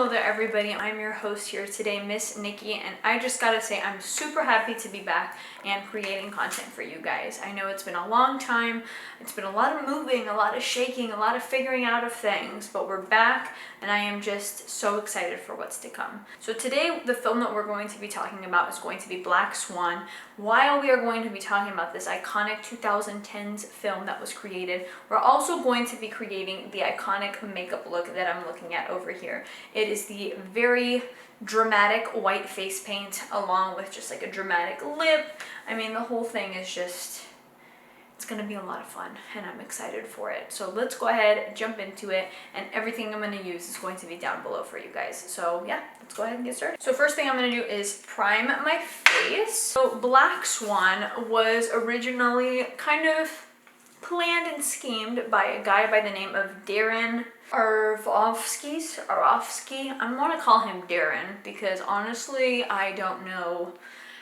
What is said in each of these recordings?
Hello there everybody, I'm your host here today, Miss Nikki, and I just gotta say I'm super happy to be back and creating content for you guys. I know it's been a long time, it's been a lot of moving, a lot of shaking, a lot of figuring out of things, but we're back and I am just so excited for what's to come. So today the film that we're going to be talking about is going to be Black Swan. While we are going to be talking about this iconic 2010s film that was created, we're also going to be creating the iconic makeup look that I'm looking at over here. It is the very dramatic white face paint along with just like a dramatic lip. I mean, the whole thing is just, it's gonna be a lot of fun and I'm excited for it. So let's go ahead, jump into it, and everything I'm gonna use is going to be down below for you guys. So yeah, let's go ahead and get started. So first thing I'm gonna do is prime my face. So Black Swan was originally kind of planned and schemed by a guy by the name of Darren Aronofsky. I'm gonna call him Darren because honestly, I don't know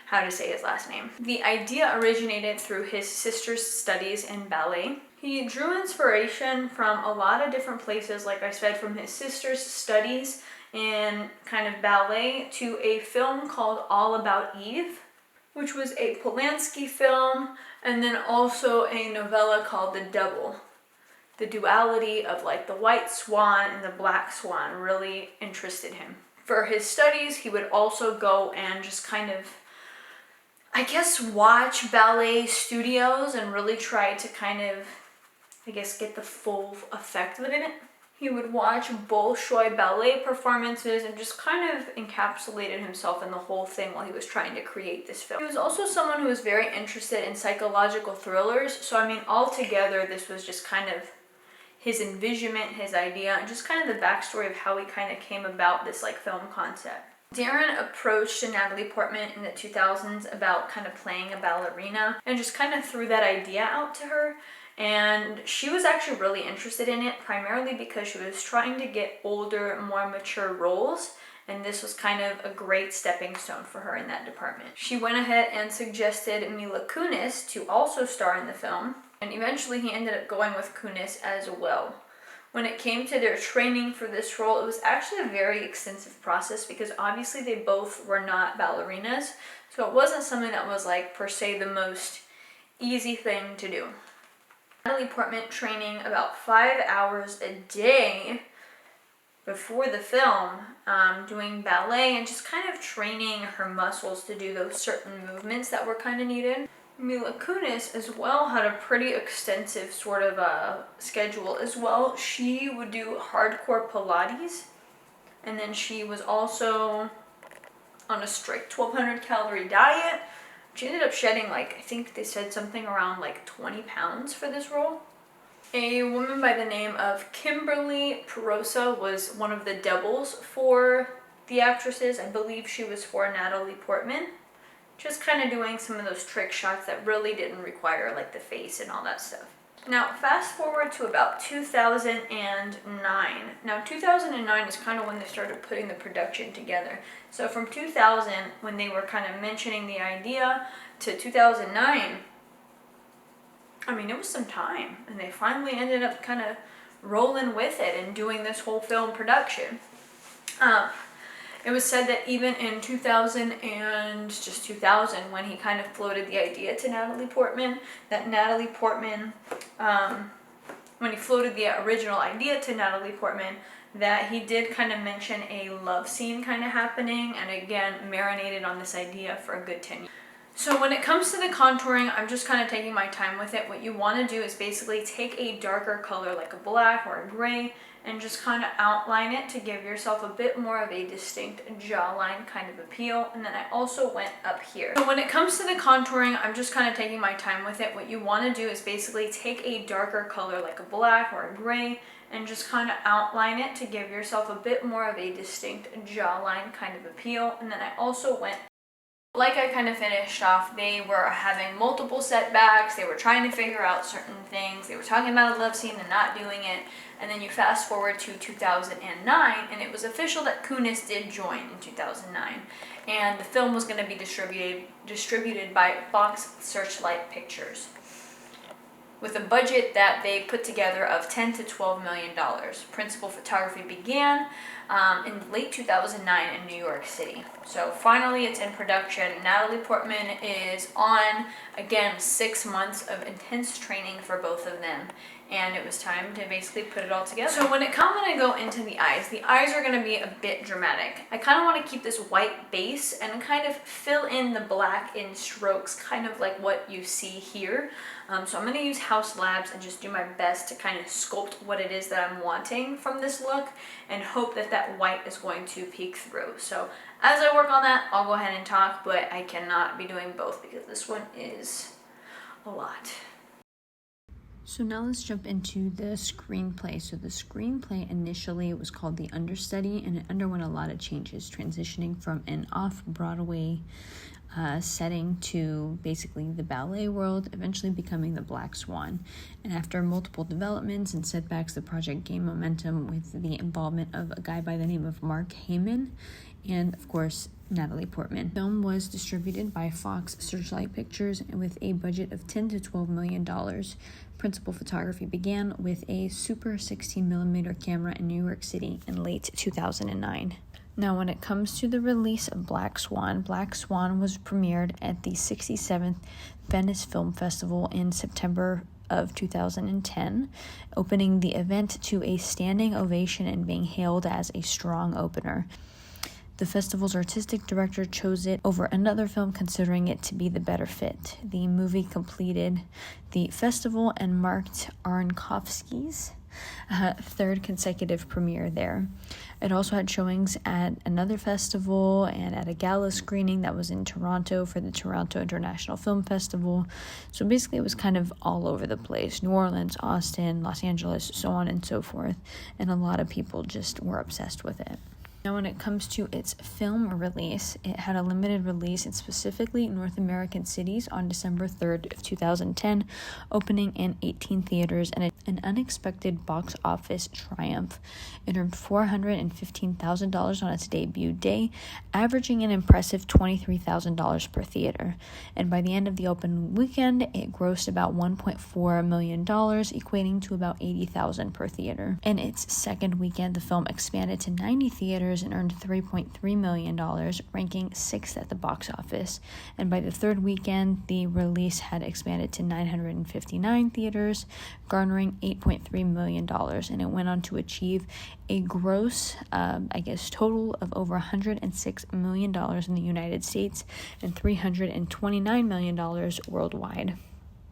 how to say his last name. The idea originated through his sister's studies in ballet. He drew inspiration from a lot of different places, like I said, from his sister's studies in kind of ballet to a film called All About Eve, which was a Polanski film, and then also a novella called The Double. The duality of like the white swan and the black swan really interested him. For his studies, he would also go and just kind of, I guess, watch ballet studios and really try to kind of, I guess, get the full effect of it. He would watch Bolshoi ballet performances and just kind of encapsulated himself in the whole thing while he was trying to create this film. He was also someone who was very interested in psychological thrillers. So I mean, altogether, this was just kind of his envisionment, his idea, and just kind of the backstory of how he kind of came about this like film concept. Darren approached Natalie Portman in the 2000s about kind of playing a ballerina and just kind of threw that idea out to her. And she was actually really interested in it, primarily because she was trying to get older, more mature roles, and this was kind of a great stepping stone for her in that department. She went ahead and suggested Mila Kunis to also star in the film, and eventually he ended up going with Kunis as well. When it came to their training for this role, it was actually a very extensive process because obviously they both were not ballerinas, so it wasn't something that was like per se the most easy thing to do. Natalie Portman training about 5 hours a day before the film, doing ballet and just kind of training her muscles to do those certain movements that were kind of needed. Mila Kunis as well had a pretty extensive sort of schedule as well. She would do hardcore Pilates, and then she was also on a strict 1200 calorie diet. She ended up shedding, like, I think they said something around like 20 pounds for this role. A woman by the name of Kimberly Perosa was one of the doubles for the actresses. I believe she was for Natalie Portman. Just kind of doing some of those trick shots that really didn't require like the face and all that stuff. Now, fast forward to about 2009. Now, 2009 is kind of when they started putting the production together. So from 2000, when they were kind of mentioning the idea, to 2009, I mean, it was some time. And they finally ended up kind of rolling with it and doing this whole film production. It was said that even in 2000, when he kind of floated the idea to Natalie Portman, that Natalie Portman, when he floated the original idea to Natalie Portman, that he did kind of mention a love scene kind of happening, and again, marinated on this idea for a good 10 years. So when it comes to the contouring, I'm just kind of taking my time with it. What you want to do is basically take a darker color like a black or a gray and just kind of outline it to give yourself a bit more of a distinct jawline kind of appeal. And then I also went up here. So when it comes to the contouring, I'm just kind of taking my time with it. What you want to do is basically take a darker color like a black or a gray and just kind of outline it to give yourself a bit more of a distinct jawline kind of appeal. And then I also went, like I kind of finished off, they were having multiple setbacks, they were trying to figure out certain things, they were talking about a love scene and not doing it, and then you fast forward to 2009, and it was official that Kunis did join in 2009, and the film was going to be distributed by Fox Searchlight Pictures, with a budget that they put together of $10 to $12 million. Principal photography began in late 2009 in New York City. So finally it's in production. Natalie Portman is on, again, 6 months of intense training for both of them. And it was time to basically put it all together. So when I go into the eyes are going to be a bit dramatic. I kind of want to keep this white base and kind of fill in the black in strokes, kind of like what you see here. So I'm going to use Haus Labs and just do my best to kind of sculpt what it is that I'm wanting from this look and hope that that white is going to peek through. So as I work on that, I'll go ahead and talk, but I cannot be doing both because this one is a lot. So now let's jump into the screenplay. So the screenplay initially was called The Understudy, and it underwent a lot of changes, transitioning from an off-Broadway setting to basically the ballet world, eventually becoming the Black Swan. And after multiple developments and setbacks, the project gained momentum with the involvement of a guy by the name of Mark Heyman and, of course, Natalie Portman. The film was distributed by Fox Searchlight Pictures with a budget of $10 to $12 million. Principal photography began with a Super 16mm camera in New York City in late 2009. Now, when it comes to the release of Black Swan was premiered at the 67th Venice Film Festival in September of 2010, opening the event to a standing ovation and being hailed as a strong opener. The festival's artistic director chose it over another film, considering it to be the better fit. The movie completed the festival and marked Aronofsky's third consecutive premiere there. It also had showings at another festival and at a gala screening that was in Toronto for the Toronto International Film Festival. So basically it was kind of all over the place. New Orleans, Austin, Los Angeles, so on and so forth. And a lot of people just were obsessed with it. Now, when it comes to its film release, it had a limited release in specifically North American cities on December 3rd of 2010, opening in 18 theaters and an unexpected box office triumph. It earned $415,000 on its debut day, averaging an impressive $23,000 per theater. And by the end of the open weekend, it grossed about $1.4 million, equating to about $80,000 per theater. In its second weekend, the film expanded to 90 theaters and earned $3.3 million, ranking 6th at the box office. And by the third weekend, the release had expanded to 959 theaters, garnering $8.3 million. And it went on to achieve a gross, total of over $106 million in the United States and $329 million worldwide.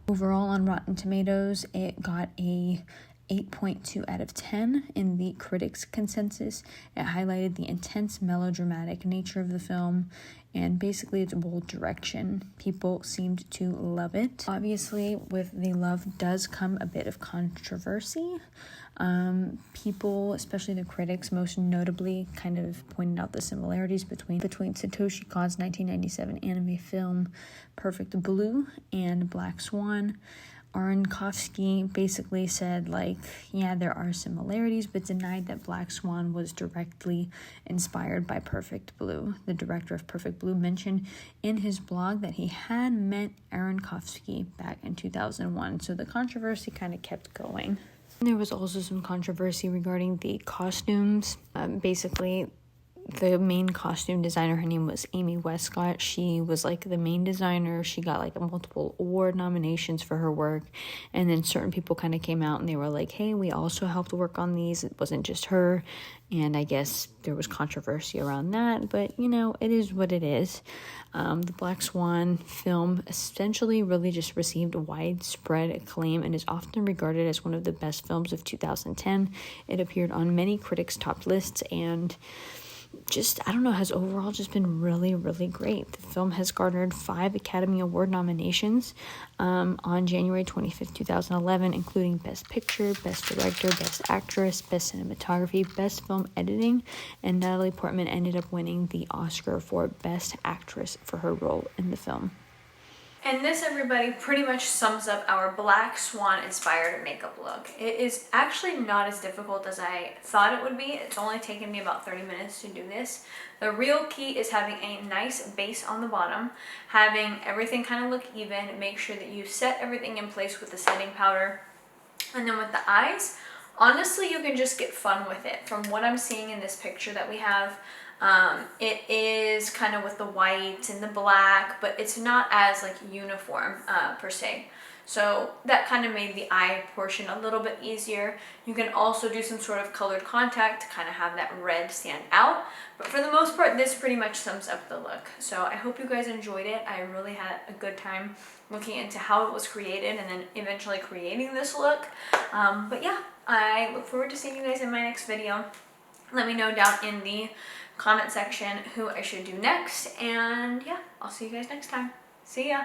Overall, on Rotten Tomatoes, it got a 8.2 out of 10 in the critics' consensus. It highlighted the intense melodramatic nature of the film and basically its bold direction. People seemed to love it. Obviously, with the love does come a bit of controversy. People, especially the critics, most notably kind of pointed out the similarities between Satoshi Kon's 1997 anime film Perfect Blue and Black Swan. Aronofsky basically said, there are similarities, but denied that Black Swan was directly inspired by Perfect Blue. The director of Perfect Blue mentioned in his blog that he had met Aronofsky back in 2001, so the controversy kind of kept going. There was also some controversy regarding the costumes. The main costume designer, her name was Amy Westcott. She was the main designer. She got multiple award nominations for her work. And then certain people kind of came out and they were like, hey, we also helped work on these. It wasn't just her. And I guess there was controversy around that. But, it is what it is. The Black Swan film essentially really just received widespread acclaim and is often regarded as one of the best films of 2010. It appeared on many critics' top lists and has overall just been really, really great. The film has garnered 5 Academy Award nominations on January 25th, 2011, including Best Picture, Best Director, Best Actress, Best Cinematography, Best Film Editing, and Natalie Portman ended up winning the Oscar for Best Actress for her role in the film. And this, everybody, pretty much sums up our Black Swan inspired makeup look. It is actually not as difficult as I thought it would be. It's only taken me about 30 minutes to do this. The real key is having a nice base on the bottom, having everything kind of look even, make sure that you set everything in place with the setting powder. And then with the eyes, honestly, you can just get fun with it. From what I'm seeing in this picture that we have, it is kind of with the white and the black, but it's not as like uniform per se. So that kind of made the eye portion a little bit easier. You can also do some sort of colored contact to kind of have that red stand out. But for the most part, this pretty much sums up the look. So I hope you guys enjoyed it. I really had a good time looking into how it was created and then eventually creating this look. But yeah, I look forward to seeing you guys in my next video. Let me know down in the comment section who I should do next. And yeah, I'll see you guys next time. See ya.